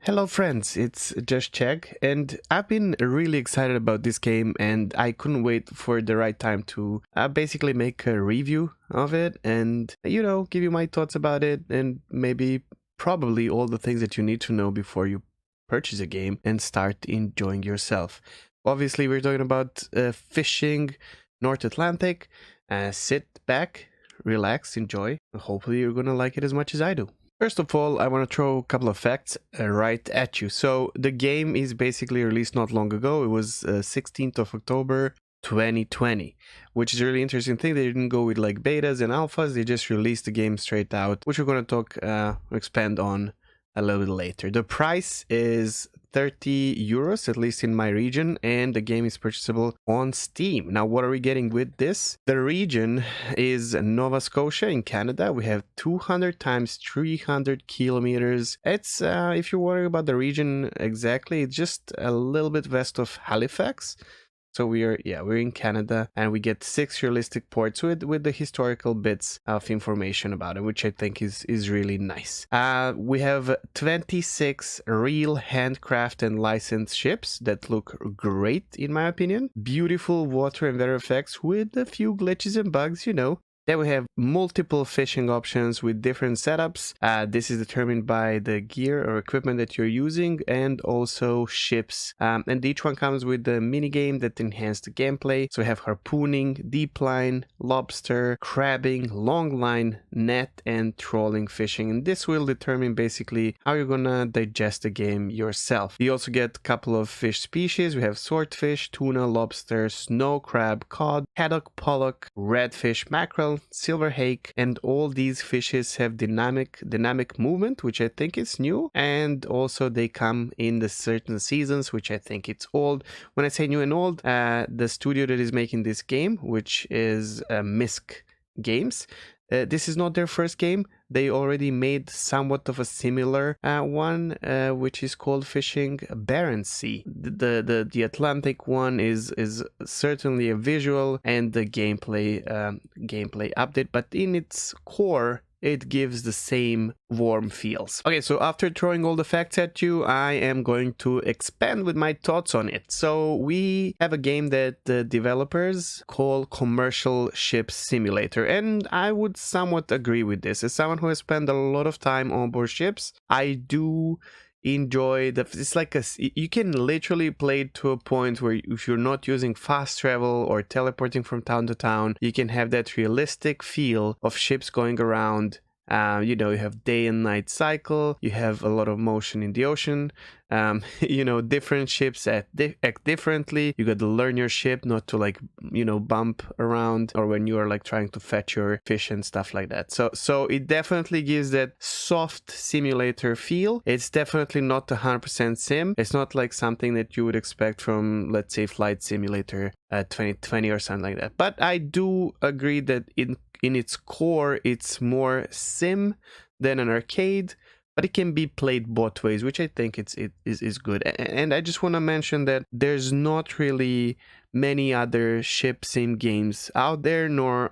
Hello friends, it's just Cheg, and I've been really excited about this game and I couldn't wait for the right time to basically make a review of it and, give you my thoughts about it and maybe probably all the things that you need to know before you purchase a game and start enjoying yourself. Obviously, we're talking about fishing North Atlantic. Sit back, relax, enjoy. Hopefully you're gonna like it as much as I do. First of all, I want to throw a couple of facts right at you. So the game is basically released not long ago. It was 16th of October 2020, which is a really interesting thing. They didn't go with like betas and alphas. They just released the game straight out, which we're going to expand on a little bit later. The price is 30 euros, at least in my region, and the game is purchasable on Steam. Now, what are we getting with this? The region is Nova Scotia in Canada. We have 200 times 300 kilometers. It's, if you're worried about the region exactly, it's just a little bit west of Halifax. So we're in Canada, and we get 6 realistic ports with the historical bits of information about it, which I think is really nice. We have 26 real handcraft and licensed ships that look great, in my opinion. Beautiful water and weather effects with a few glitches and bugs, Then we have multiple fishing options with different setups. This is determined by the gear or equipment that you're using, and also ships. And each one comes with a mini game that enhances the gameplay. So we have harpooning, deep line, lobster, crabbing, long line, net, and trolling fishing. And this will determine basically how you're gonna digest the game yourself. You also get a couple of fish species. We have swordfish, tuna, lobster, snow crab, cod, haddock, pollock, redfish, mackerel, silver hake, and all these fishes have dynamic movement, which I think is new, and also they come in the certain seasons, which I think it's old. When I say new and old, the studio that is making this game, which is Misc Games, this is not their first game. They already made somewhat of a similar one, which is called Fishing Barents Sea. The Atlantic one is certainly a visual and the gameplay update, but in its core, it gives the same warm feels. Okay, so after throwing all the facts at you, I am going to expand with my thoughts on it. So we have a game that the developers call Commercial Ship Simulator, and I would somewhat agree with this. As someone who has spent a lot of time on board ships, I do enjoy it's like you can literally play it to a point where if you're not using fast travel or teleporting from town to town, you can have that realistic feel of ships going around. You have day and night cycle, you have a lot of motion in the ocean, different ships act differently. You got to learn your ship not to bump around, or when you are trying to fetch your fish and stuff like that. So it definitely gives that soft simulator feel. It's definitely not 100% sim. It's not like something that you would expect from, let's say, Flight Simulator 2020 or something like that. But I do agree that in its core, it's more sim than an arcade, but it can be played both ways, which I think is good. And I just want to mention that there's not really many other ship sim games out there, nor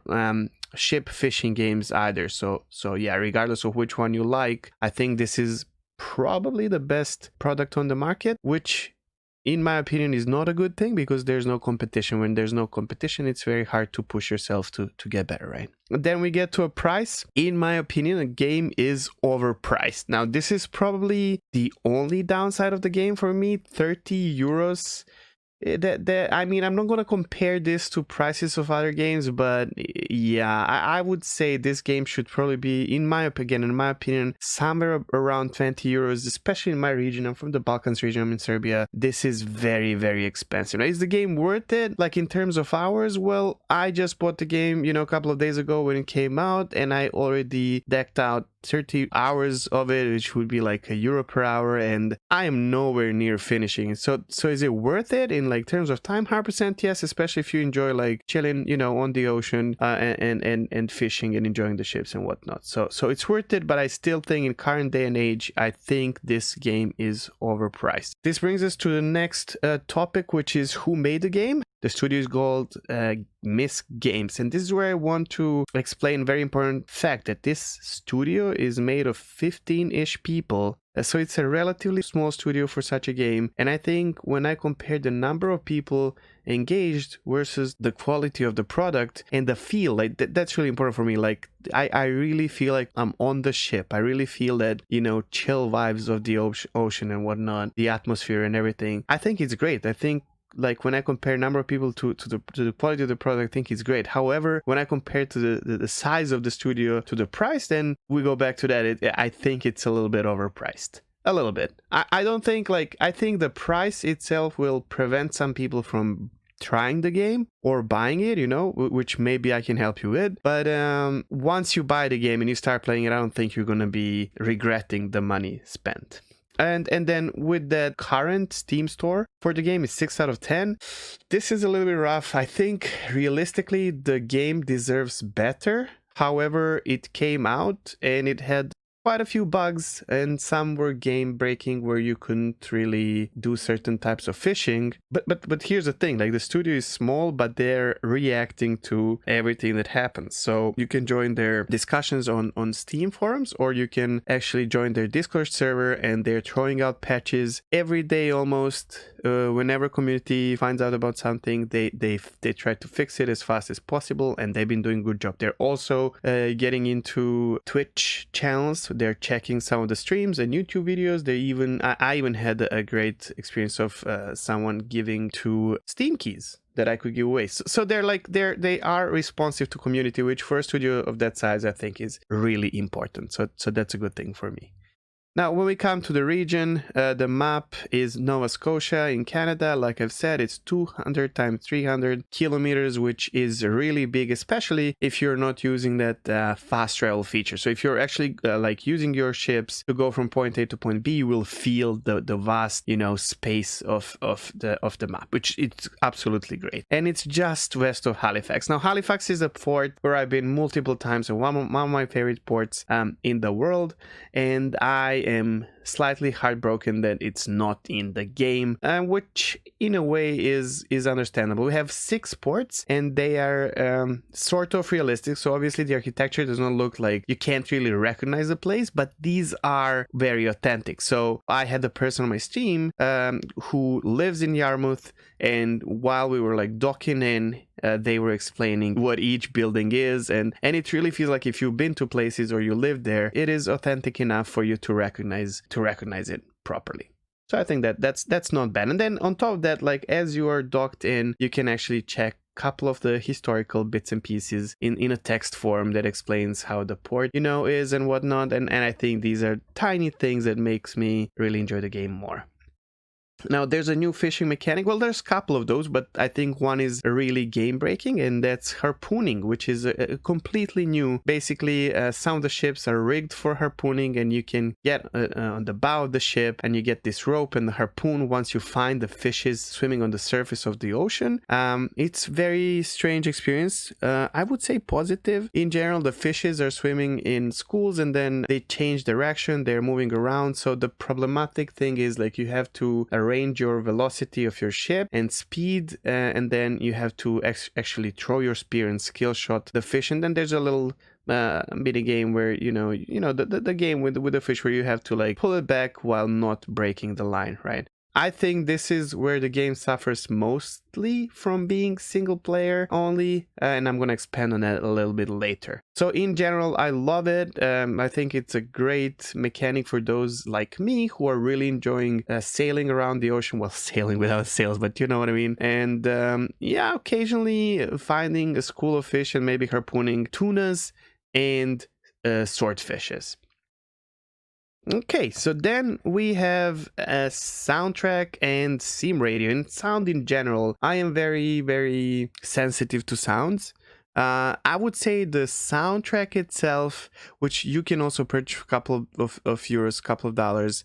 ship fishing games either. So yeah, regardless of which one you like, I think this is probably the best product on the market, which in my opinion is not a good thing, because there's no competition. When there's no competition, it's very hard to push yourself to get better, right? Then we get to a price. In my opinion, a game is overpriced. Now, this is probably the only downside of the game for me. 30 euros. I mean, I'm not going to compare this to prices of other games, but yeah, I would say this game should probably be, in my opinion, somewhere around 20 euros, especially in my region. I'm from the Balkans region, I'm in Serbia. This is very, very expensive. Now, is the game worth it? Like in terms of hours? Well, I just bought the game, a couple of days ago when it came out, and I already decked out 30 hours of it, which would be like €1 per hour, and I am nowhere near finishing it. So is it worth it in terms of time? 100% yes, especially if you enjoy chilling, on the ocean and fishing and enjoying the ships and whatnot. So it's worth it, but I still think in current day and age, I think this game is overpriced. This brings us to the next topic, which is who made the game. The studio is called Misc Games, and this is where I want to explain a very important fact that this studio is made of 15-ish people. So it's a relatively small studio for such a game, and I think when I compare the number of people engaged versus the quality of the product and the feel, like that's really important for me. Like I really feel like I'm on the ship. I really feel that, you know, chill vibes of the ocean and whatnot, the atmosphere and everything. I think it's great. I think, like, when I compare number of people to the quality of the product, I think it's great. However, when I compare to the size of the studio to the price, then we go back to that. I think it's a little bit overpriced. A little bit. I don't think, like, I think the price itself will prevent some people from trying the game or buying it, you know, which maybe I can help you with. But once you buy the game and you start playing it, I don't think you're going to be regretting the money spent. And then with that current Steam store for the game is 6 out of 10. This is a little bit rough. I think realistically the game deserves better. However, it came out and it had quite a few bugs, and some were game breaking where you couldn't really do certain types of fishing. But here's the thing, like, the studio is small, but they're reacting to everything that happens. So you can join their discussions on Steam forums, or you can actually join their Discord server, and they're throwing out patches every day almost. Whenever community finds out about something, they try to fix it as fast as possible, and they've been doing a good job. They're also getting into Twitch channels. They're checking some of the streams and YouTube videos. I even had a great experience of someone giving 2 Steam keys that I could give away. So they are responsive to community, which for a studio of that size I think is really important. So that's a good thing for me. Now, when we come to the region, the map is Nova Scotia in Canada. Like I've said, it's 200 times 300 kilometers, which is really big, especially if you're not using that fast travel feature. So if you're actually like using your ships to go from point A to point B, you will feel the vast, you know, space of the map, which it's absolutely great. And it's just west of Halifax. Now, Halifax is a port where I've been multiple times, and one of my favorite ports in the world, and I am slightly heartbroken that it's not in the game, which in a way is understandable. We have 6 ports and they are sort of realistic, so obviously the architecture does not look like you can't really recognize the place, but these are very authentic. So I had a person on my stream who lives in Yarmouth, and while we were like docking in, they were explaining what each building is, and it really feels like if you've been to places or you live there, it is authentic enough for you to recognize it properly. So I think that's not bad. And then on top of that, like, as you are docked in, you can actually check a couple of the historical bits and pieces in a text form that explains how the port, you know, is and whatnot. And I think these are tiny things that makes me really enjoy the game more. Now, there's a new fishing mechanic. Well, there's a couple of those, but I think one is really game-breaking, and that's harpooning, which is a completely new. Basically, some of the ships are rigged for harpooning, and you can get on the bow of the ship, and you get this rope and the harpoon once you find the fishes swimming on the surface of the ocean. It's very strange experience. I would say positive. In general, the fishes are swimming in schools, and then they change direction. They're moving around. So the problematic thing is, like, you have to arrange your velocity of your ship and speed, and then you have to actually throw your spear and skill shot the fish. And then there's a little mini game where you know the game with the fish where you have to, like, pull it back while not breaking the line, right? I think this is where the game suffers mostly from being single player only, and I'm going to expand on that a little bit later. So in general, I love it. I think it's a great mechanic for those like me who are really enjoying sailing around the ocean. Well, sailing without sails, but you know what I mean. And yeah, occasionally finding a school of fish and maybe harpooning tunas and swordfishes. Okay, so then we have a soundtrack and sim radio. And sound in general, I am very, very sensitive to sounds. I would say the soundtrack itself, which you can also purchase for a couple of euros, couple of dollars,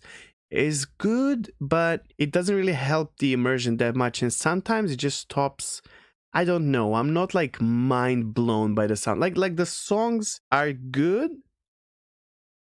is good, but it doesn't really help the immersion that much. And sometimes it just stops. I don't know. I'm not like mind blown by the sound. Like the songs are good,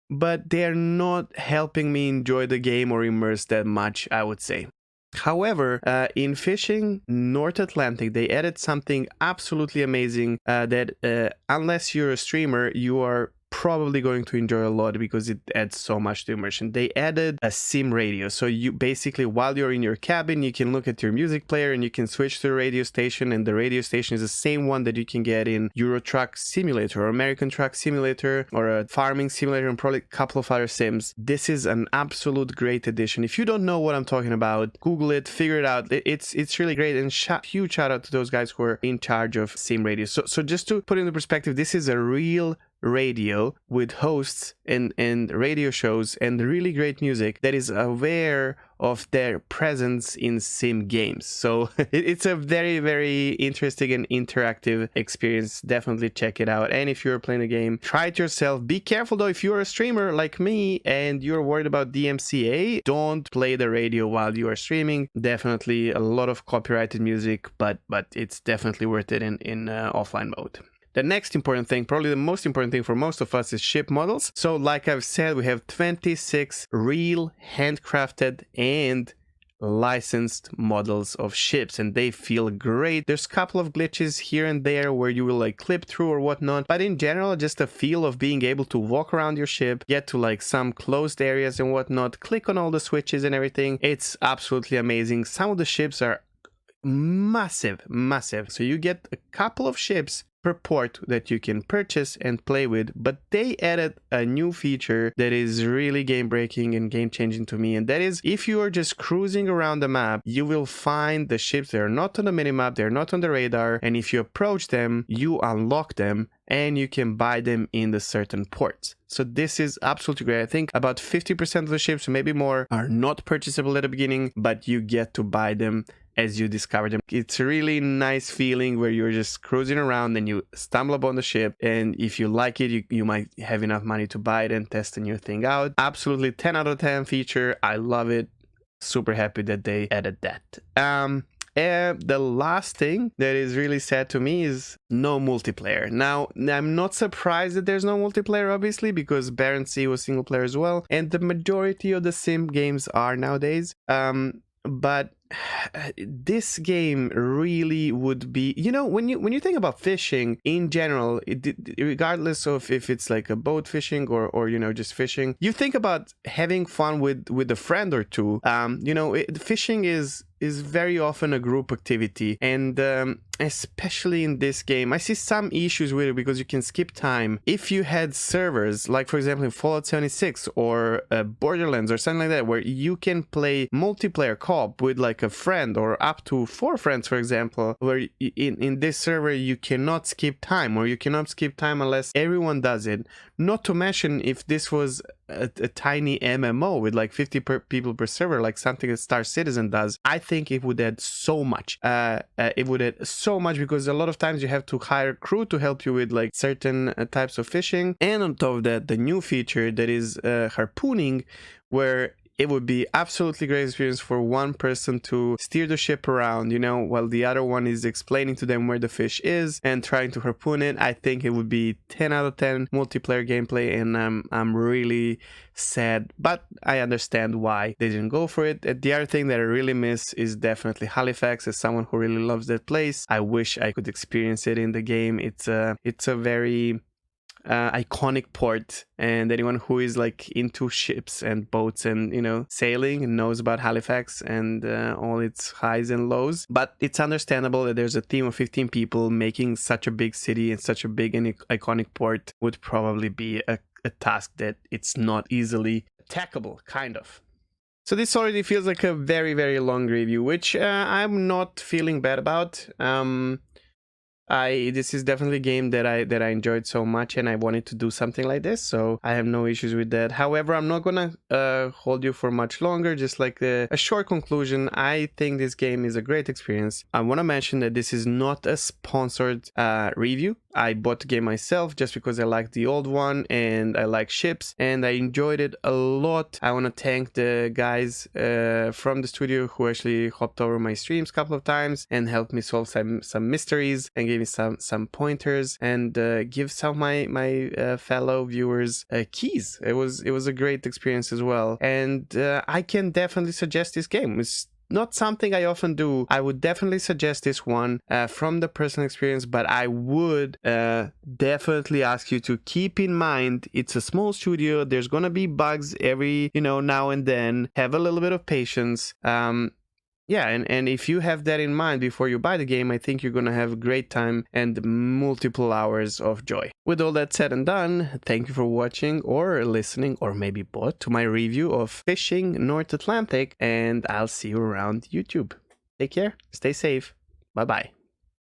but they're not helping me enjoy the game or immerse that much, I would say. However, in fishing North Atlantic, they added something absolutely amazing that unless you're a streamer, you are probably going to enjoy a lot because it adds so much to immersion. They added a sim radio, so you basically, while you're in your cabin, you can look at your music player and you can switch to a radio station, and the radio station is the same one that you can get in Euro Truck Simulator or American Truck Simulator or a farming simulator and probably a couple of other sims. This is an absolute great addition. If you don't know what I'm talking about, Google it, figure it out. It's really great, and huge shout out to those guys who are in charge of sim radio. So just to put it into perspective, this is a real radio with hosts and radio shows and really great music that is aware of their presence in sim games. So it's a very, very interesting and interactive experience. Definitely check it out. And if you're playing a game, try it yourself. Be careful though, if you're a streamer like me and you're worried about DMCA, don't play the radio while you are streaming. Definitely a lot of copyrighted music, but it's definitely worth it in offline mode. The next important thing, probably the most important thing for most of us, is ship models. So like I've said, we have 26 real handcrafted and licensed models of ships, and they feel great. There's a couple of glitches here and there where you will like clip through or whatnot, but in general, just a feel of being able to walk around your ship, get to like some closed areas and whatnot, click on all the switches and everything. It's absolutely amazing. Some of the ships are massive. So you get a couple of ships per port that you can purchase and play with, but they added a new feature that is really game breaking and game changing to me, and that is if you are just cruising around the map, you will find the ships that are not on the minimap, they're not on the radar, and if you approach them, you unlock them and you can buy them in the certain ports. So this is absolutely great. I think about 50% of the ships, maybe more, are not purchasable at the beginning, but you get to buy them as you discover them. It's a really nice feeling where you're just cruising around and you stumble upon the ship, and if you like it, you might have enough money to buy it and test a new thing out. Absolutely 10 out of 10 feature. I love it. Super happy that they added that. The last thing that is really sad to me is no multiplayer. Now, I'm not surprised that there's no multiplayer, obviously, because Barents Sea was single player as well, and the majority of the sim games are nowadays. But this game really would be, you know, when you think about fishing in general, regardless of if it's like a boat fishing or you know, just fishing, you think about having fun with a friend or two. You know, fishing is very often a group activity, and especially in this game, I see some issues with it because you can skip time. If you had servers, like for example in Fallout 76 or Borderlands or something like that, where you can play multiplayer co-op with like a friend or up to 4 friends, for example, where in this server you cannot skip time, or you cannot skip time unless everyone does it. Not to mention if this was a tiny MMO with like 50 people per server, like something that Star Citizen does, I think it would add so much. It would add so much, because a lot of times you have to hire crew to help you with like certain types of fishing. And on top of that, the new feature that is harpooning, where it would be absolutely great experience for one person to steer the ship around, you know, while the other one is explaining to them where the fish is and trying to harpoon it. I think it would be 10 out of 10 multiplayer gameplay, and I'm really sad, but I understand why they didn't go for it. The other thing that I really miss is definitely Halifax. As someone who really loves that place, I wish I could experience it in the game. It's a very iconic port, and anyone who is like into ships and boats and, you know, sailing knows about Halifax and all its highs and lows. But it's understandable that there's a team of 15 people making such a big city and such a big and iconic port would probably be a task that it's not easily attackable, kind of. So this already feels like a very, very long review, which I'm not feeling bad about. This is definitely a game that I enjoyed so much, and I wanted to do something like this, so I have no issues with that. However, I'm not gonna hold you for much longer. Just like a short conclusion, I think this game is a great experience. I want to mention that this is not a sponsored review. I bought the game myself just because I like the old one and I like ships and I enjoyed it a lot. I want to thank the guys from the studio who actually hopped over my streams a couple of times and helped me solve some mysteries and gave me some pointers and give some of my fellow viewers keys. It was a great experience as well, and I can definitely suggest this game. It's not something I often do. I would definitely suggest this one from the personal experience, but I would definitely ask you to keep in mind it's a small studio. There's gonna be bugs every now and then. Have a little bit of patience. Yeah, and if you have that in mind before you buy the game, I think you're going to have a great time and multiple hours of joy. With all that said and done, thank you for watching or listening, or maybe both, to my review of Fishing North Atlantic, and I'll see you around YouTube. Take care, stay safe, bye-bye.